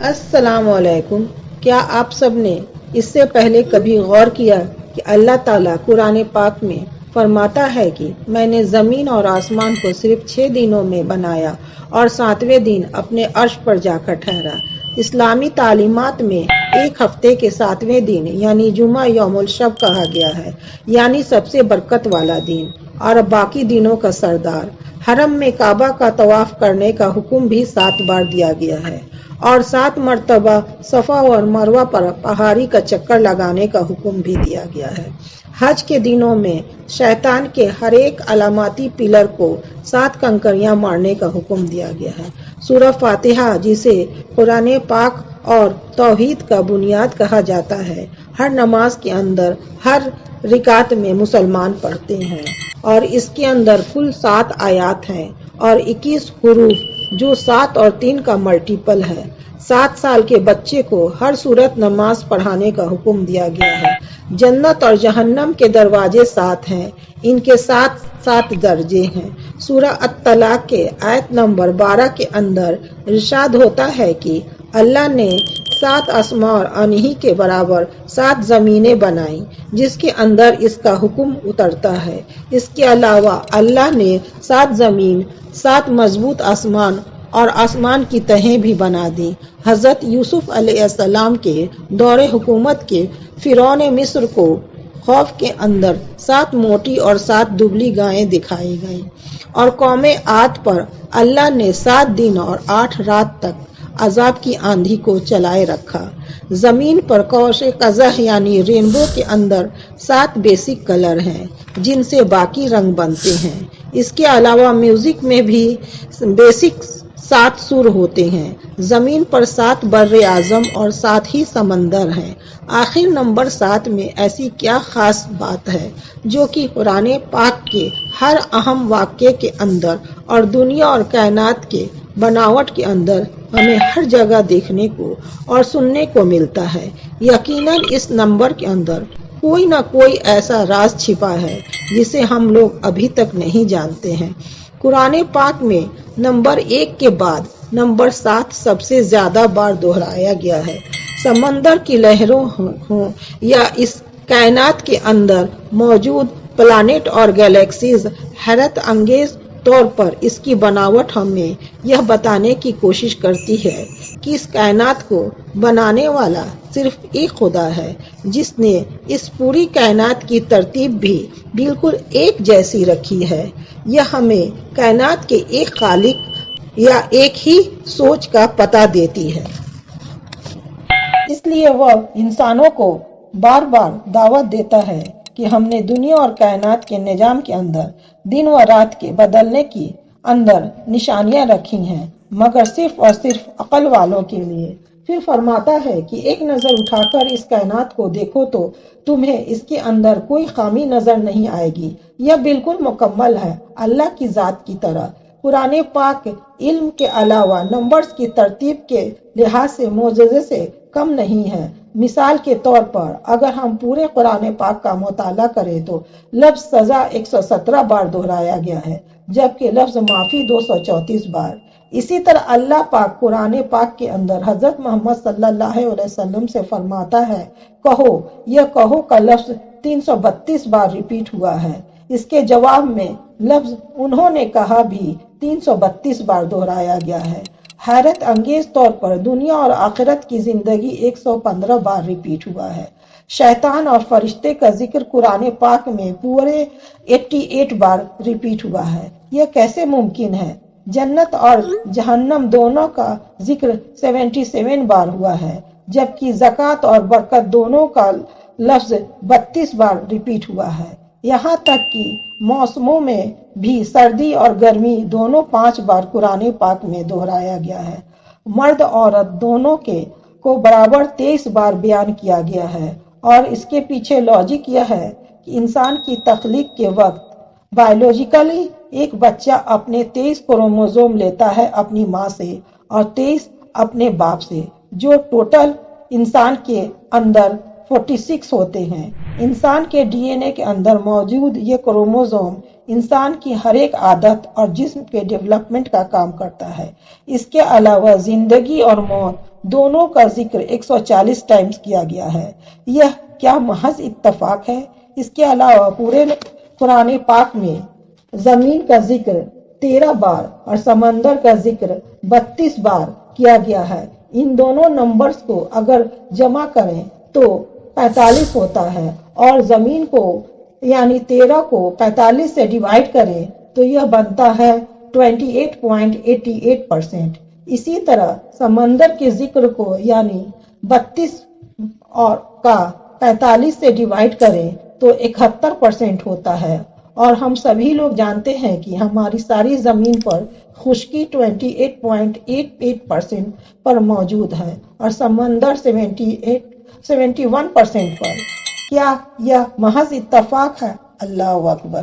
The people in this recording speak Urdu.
السلام علیکم۔ کیا آپ سب نے اس سے پہلے کبھی غور کیا کہ اللہ تعالیٰ قرآن پاک میں فرماتا ہے کہ میں نے زمین اور آسمان کو صرف 6 دنوں میں بنایا اور 7ویں دن اپنے عرش پر جا کر ٹھہرا۔ اسلامی تعلیمات میں ایک ہفتے کے 7ویں دن یعنی جمعہ یوم الشب کہا گیا ہے، یعنی سب سے برکت والا دن اور باقی دنوں کا سردار۔ حرم میں کعبہ کا طواف کرنے کا حکم بھی 7 بار دیا گیا ہے اور 7 مرتبہ صفا اور مروہ پر پہاڑی کا چکر لگانے کا حکم بھی دیا گیا ہے۔ حج کے دنوں میں شیطان کے ہر ایک علامتی پلر کو 7 کنکریاں مارنے کا حکم دیا گیا ہے۔ سورہ فاتحہ، جسے قرآن پاک اور توحید کا بنیاد کہا جاتا ہے، ہر نماز کے اندر ہر رکعت میں مسلمان پڑھتے ہیں اور اس کے اندر کل 7 آیات ہیں اور 21 حروف، جو 7 اور 3 کا ملٹیپل ہے۔ 7 سال کے بچے کو ہر صورت نماز پڑھانے کا حکم دیا گیا ہے۔ جنت اور جہنم کے دروازے 7 ہیں، ان کے 7 درجے ہیں۔ سورہ الطلاق کے آیت نمبر 12 کے اندر ارشاد ہوتا ہے کہ اللہ نے 7 آسمان اور انہی کے برابر 7 زمینیں بنائیں جس کے اندر اس کا حکم اترتا ہے۔ اس کے علاوہ اللہ نے 7 زمین، 7 مضبوط آسمان اور آسمان کی تہیں بھی بنا دی۔ حضرت یوسف علیہ السلام کے دور حکومت کے فرعون مصر کو خوف کے اندر 7 موٹی اور 7 دبلی گائیں دکھائی گئیں اور قوم عاد پر اللہ نے 7 دن اور 8 رات تک عذاب کی آندھی کو چلائے رکھا۔ زمین پر قوس قزح یعنی رینبو کے اندر 7 بیسک کلر ہیں جن سے باقی رنگ بنتے ہیں۔ اس کے علاوہ میوزک میں بھی بیسک 7 سر ہوتے ہیں۔ زمین پر 7 بر اعظم اور 7 ہی سمندر ہیں۔ آخر نمبر 7 میں ایسی کیا خاص بات ہے جو کہ قرآن پاک کے ہر اہم واقعے کے اندر اور دنیا اور کائنات کے بناوٹ کے اندر ہمیں ہر جگہ دیکھنے کو اور سننے کو ملتا ہے؟ یقیناً اس نمبر کے اندر کوئی نہ کوئی ایسا راز چھپا ہے جسے ہم لوگ ابھی تک نہیں جانتے ہیں۔ قرآن پاک میں نمبر 1 کے بعد نمبر 7 سب سے زیادہ بار دہرایا گیا ہے۔ سمندر کی لہروں ہوں یا اس کائنات کے اندر موجود پلانٹ اور گیلیکسیز، حیرت انگیز طور پر اس کی بناوٹ ہمیں یہ بتانے کی کوشش کرتی ہے کہ اس کائنات کو بنانے والا صرف ایک خدا ہے، جس نے اس پوری کائنات کی ترتیب بھی بالکل ایک جیسی رکھی ہے۔ یہ ہمیں کائنات کے ایک خالق یا ایک ہی سوچ کا پتہ دیتی ہے۔ اس لیے وہ انسانوں کو بار بار دعوت دیتا ہے کہ ہم نے دنیا اور کائنات کے نظام کے اندر دن و رات کے بدلنے کی اندر نشانیاں رکھی ہیں، مگر صرف اور صرف عقل والوں کے لیے۔ پھر فرماتا ہے کہ ایک نظر اٹھا کر اس کائنات کو دیکھو تو تمہیں اس کے اندر کوئی خامی نظر نہیں آئے گی، یہ بالکل مکمل ہے، اللہ کی ذات کی طرح۔ قرآن پاک علم کے علاوہ نمبرز کی ترتیب کے لحاظ سے معجزے سے کم نہیں ہے۔ مثال کے طور پر اگر ہم پورے قرآن پاک کا مطالعہ کریں تو لفظ سزا 117 بار دہرایا گیا ہے، جبکہ لفظ معافی 234 بار۔ اسی طرح اللہ پاک قرآن پاک کے اندر حضرت محمد صلی اللہ علیہ وسلم سے فرماتا ہے، کہو، یہ کہو کا لفظ 332 بار ریپیٹ ہوا ہے۔ اس کے جواب میں لفظ انہوں نے کہا بھی 332 بار دہرایا گیا ہے۔ حیرت انگیز طور پر دنیا اور آخرت کی زندگی 115 بار ریپیٹ ہوا ہے۔ شیطان اور فرشتے کا ذکر قرآن پاک میں پورے 88 بار ریپیٹ ہوا ہے۔ یہ کیسے ممکن ہے؟ جنت اور جہنم دونوں کا ذکر 77 بار ہوا ہے، جبکہ زکوٰۃ اور برکت دونوں کا لفظ 32 بار ریپیٹ ہوا ہے۔ یہاں تک کہ موسموں میں بھی سردی اور گرمی دونوں 5 بار قرآن پاک میں دہرایا گیا ہے۔ مرد عورت دونوں کو برابر 23 بار بیان کیا گیا ہے، اور اس کے پیچھے لاجک یہ ہے کہ انسان کی تخلیق کے وقت بائیولوجیکلی ایک بچہ اپنے 23 کروموزوم لیتا ہے اپنی ماں سے اور 23 اپنے باپ سے، جو ٹوٹل انسان کے اندر 46 ہوتے ہیں۔ انسان کے ڈی این اے کے اندر موجود یہ کروموزوم انسان کی ہر ایک عادت اور جسم کے ڈیولپمنٹ کا کام کرتا ہے۔ اس کے علاوہ زندگی اور موت دونوں کا ذکر 140 ٹائمز کیا گیا ہے۔ یہ کیا محض اتفاق ہے؟ اس کے علاوہ پورے قرآن پاک میں زمین کا ذکر 13 بار اور سمندر کا ذکر 32 بار کیا گیا ہے۔ ان دونوں نمبرز کو اگر جمع کریں تو 45 ہوتا ہے، اور زمین کو یعنی 13 کو 45 سے ڈیوائیڈ کریں تو یہ بنتا ہے 28.88%۔ اسی طرح سمندر کے ذکر کو یعنی 32 اور کا 45 سے ڈیوائیڈ کریں تو 71% ہوتا ہے، اور ہم سبھی لوگ جانتے ہیں کہ ہماری ساری زمین پر خشکی 28.88% پر موجود ہے اور سمندر 71% پر۔ کیا یہ محض اتفاق ہے؟ اللہ اکبر۔